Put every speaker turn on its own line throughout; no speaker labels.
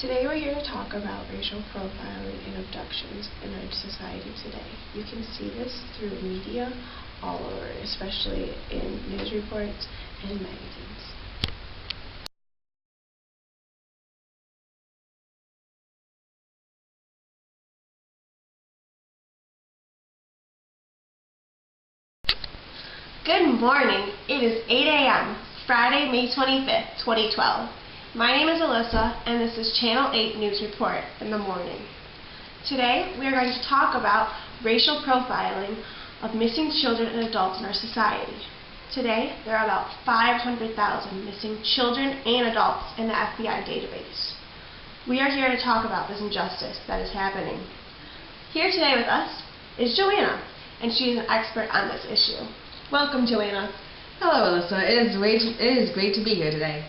Today we're here to talk about racial profiling and abductions in our society today. You can see this through media all over, especially in news reports and magazines. Good morning. It is 8 a.m., Friday, May 25th, 2012. My name is Alyssa, and this is Channel 8 News Report in the morning. Today, we are going to talk about racial profiling of missing children and adults in our society. Today, there are about 500,000 missing children and adults in the FBI database. We are here to talk about this injustice that is happening. Here today with us is Joanna, and she is an expert on this issue. Welcome, Joanna.
Hello, Alyssa. It is great to be here today.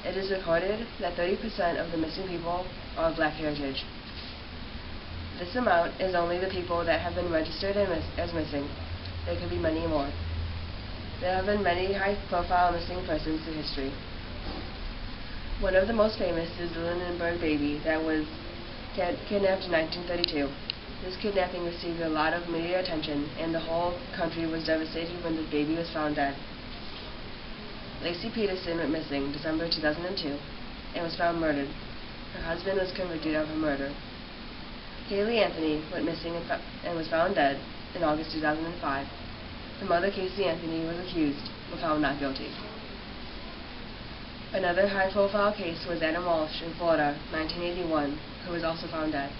It is recorded that 30% of the missing people are of black heritage. This amount is only the people that have been registered as missing. There could be many more. There have been many high-profile missing persons in history. One of the most famous is the Lindenberg baby that was kidnapped in 1932. This kidnapping received a lot of media attention, and the whole country was devastated when the baby was found dead. Lacey Peterson went missing December 2002 and was found murdered. Her husband was convicted of her murder. Haley Anthony went missing and was found dead in August 2005. Her mother, Casey Anthony, was accused but found not guilty. Another high-profile case was Adam Walsh in Florida, 1981, who was also found dead.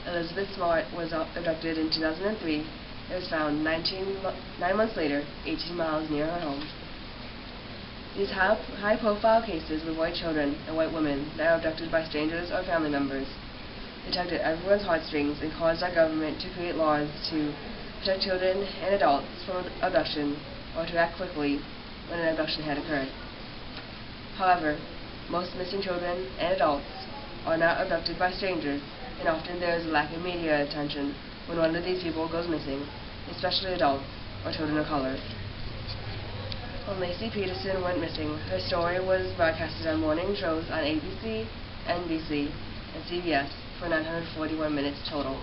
Elizabeth Smart was abducted in 2003 and was found 9 months later, 18 miles near her home. These high-profile cases with white children and white women that are abducted by strangers or family members. They tugged at everyone's heartstrings and caused our government to create laws to protect children and adults from abduction or to act quickly when an abduction had occurred. However, most missing children and adults are not abducted by strangers, and often there is a lack of media attention when one of these people goes missing, especially adults or children of color. When Lacey Peterson went missing, her story was broadcasted on morning shows on ABC, NBC, and CBS for 941 minutes total.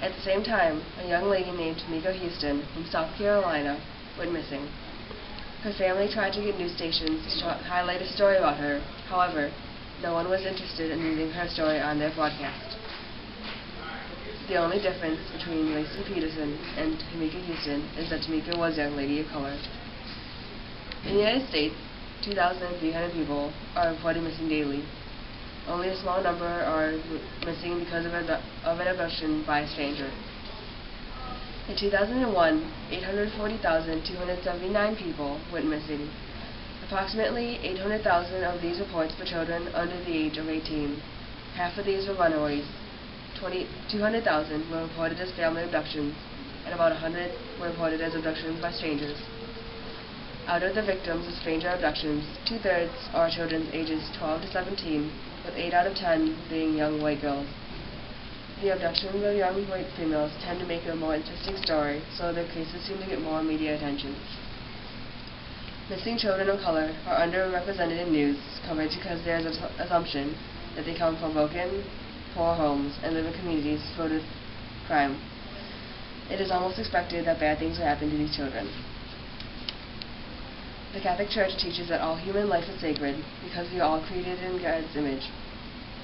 At the same time, a young lady named Tamika Houston from South Carolina went missing. Her family tried to get news stations to highlight a story about her. However, no one was interested in using her story on their broadcast. The only difference between Lacey Peterson and Tamika Houston is that Tamika was a young lady of color. In the United States, 2,300 people are reported missing daily. Only a small number are missing because of an abduction by a stranger. In 2001, 840,279 people went missing. Approximately 800,000 of these reports were children under the age of 18. Half of these were runaways. 200,000 were reported as family abductions, and about 100 were reported as abductions by strangers. Out of the victims of stranger abductions, 2/3 are children ages 12 to 17, with 8 out of 10 being young white girls. The abductions of young white females tend to make it a more interesting story, so their cases seem to get more media attention. Missing children of color are underrepresented in news coverage because there is an assumption that they come from broken, poor homes and live in communities filled with crime. It is almost expected that bad things will happen to these children. The Catholic Church teaches that all human life is sacred because we are all created in God's image.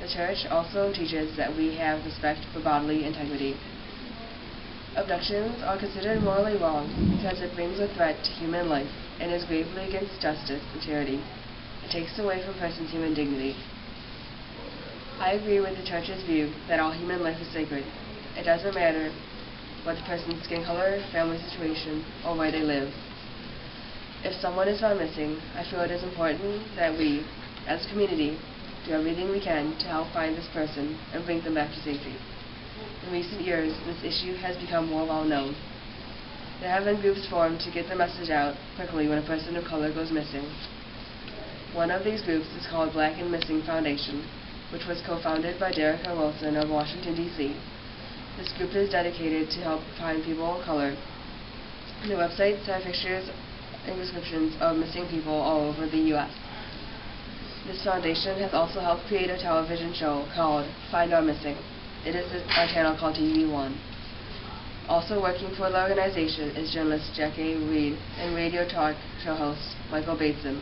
The Church also teaches that we have respect for bodily integrity. Abductions are considered morally wrong because it brings a threat to human life and is gravely against justice and charity. It takes away from a person's human dignity. I agree with the Church's view that all human life is sacred. It doesn't matter what the person's skin color, family situation, or where they live. If someone is found missing, I feel it is important that we, as a community, do everything we can to help find this person and bring them back to safety. In recent years, this issue has become more well known. There have been groups formed to get the message out quickly when a person of color goes missing. One of these groups is called Black and Missing Foundation, which was co-founded by Derrica Wilson of Washington, D.C. This group is dedicated to help find people of color. The websites have pictures and descriptions of missing people all over the U.S. This foundation has also helped create a television show called Find Our Missing. It is our channel called TV1. Also working for the organization is journalist Jackie Reed and radio talk show host Michael Bateson.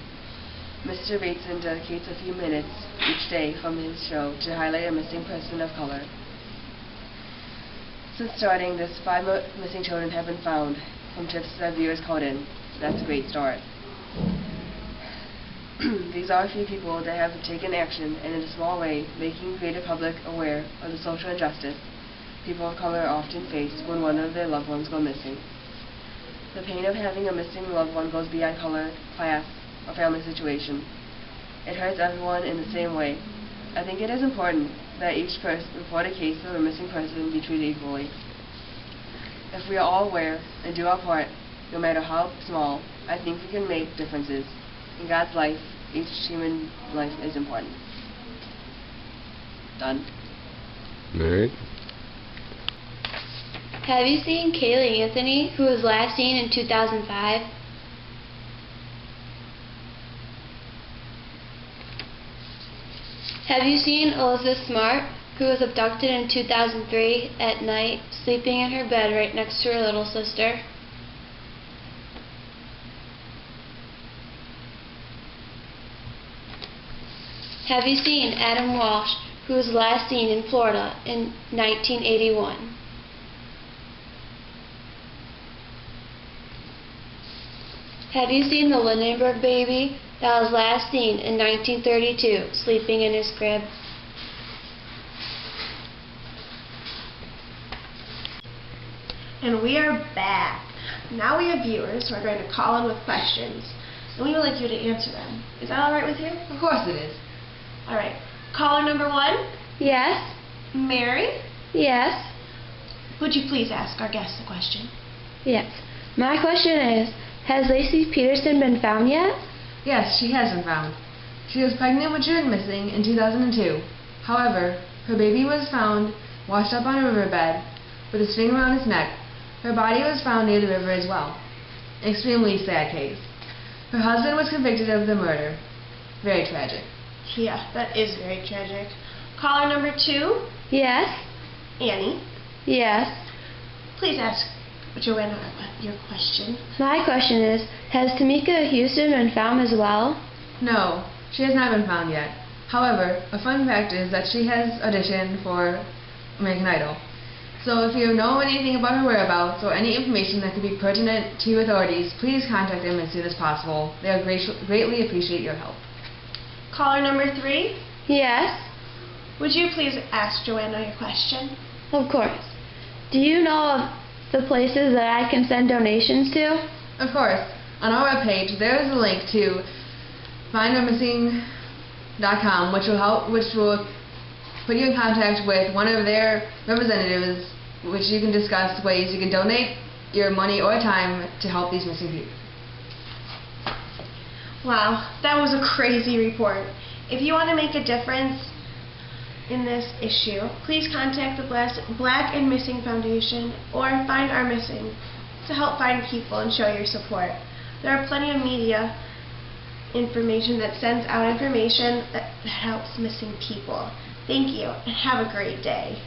Mr. Bateson dedicates a few minutes each day from his show to highlight a missing person of color. Since starting this, 5 missing children have been found from tips that viewers called in. That's a great start. These are a few people that have taken action and in a small way making the greater public aware of the social injustice people of color often face when one of their loved ones go missing. The pain of having a missing loved one goes beyond color, class, or family situation. It hurts everyone in the same way. I think it is important that each person report a case of a missing person be treated equally. If we are all aware and do our part, no matter how small, I think we can make differences. In God's life, each human life is important. Done.
Alright.
Have you seen Kaylee Anthony, who was last seen in 2005? Have you seen Elizabeth Smart, who was abducted in 2003 at night, sleeping in her bed right next to her little sister? Have you seen Adam Walsh, who was last seen in Florida in 1981? Have you seen the Lindenberg baby that was last seen in 1932, sleeping in his crib?
And we are back. Now we have viewers who are going to call in with questions, and we would like you to answer them. Is that all right with you?
Of course it is.
All right. Caller number 1,
Yes.
Mary.
Yes.
Would you please ask our guest the question?
Yes. My question is, has Lacey Peterson been found yet?
Yes, she has been found. She was pregnant when she went missing in 2002. However, her baby was found washed up on a riverbed with a string around its neck. Her body was found near the river as well. An extremely sad case. Her husband was convicted of the murder. Very tragic.
Yeah, that is very tragic. Caller number 2,
Yes.
Annie.
Yes.
Please ask Joanna your question.
My question is, has Tamika Houston been found as well?
No, she has not been found yet. However, a fun fact is that she has auditioned for American Idol. So if you know anything about her whereabouts or any information that could be pertinent to authorities, please contact them as soon as possible. They will greatly appreciate your help.
Caller number 3,
Yes.
would you please ask Joanna your question?
Of course. Do you know of the places that I can send donations to?
Of course, on our webpage there is a link to findourmissing.com, which will put you in contact with one of their representatives, which you can discuss ways you can donate your money or time to help these missing people.
Wow, that was a crazy report. If you want to make a difference in this issue, please contact the Black and Missing Foundation or Find Our Missing to help find people and show your support. There are plenty of media information that sends out information that helps missing people. Thank you, and have a great day.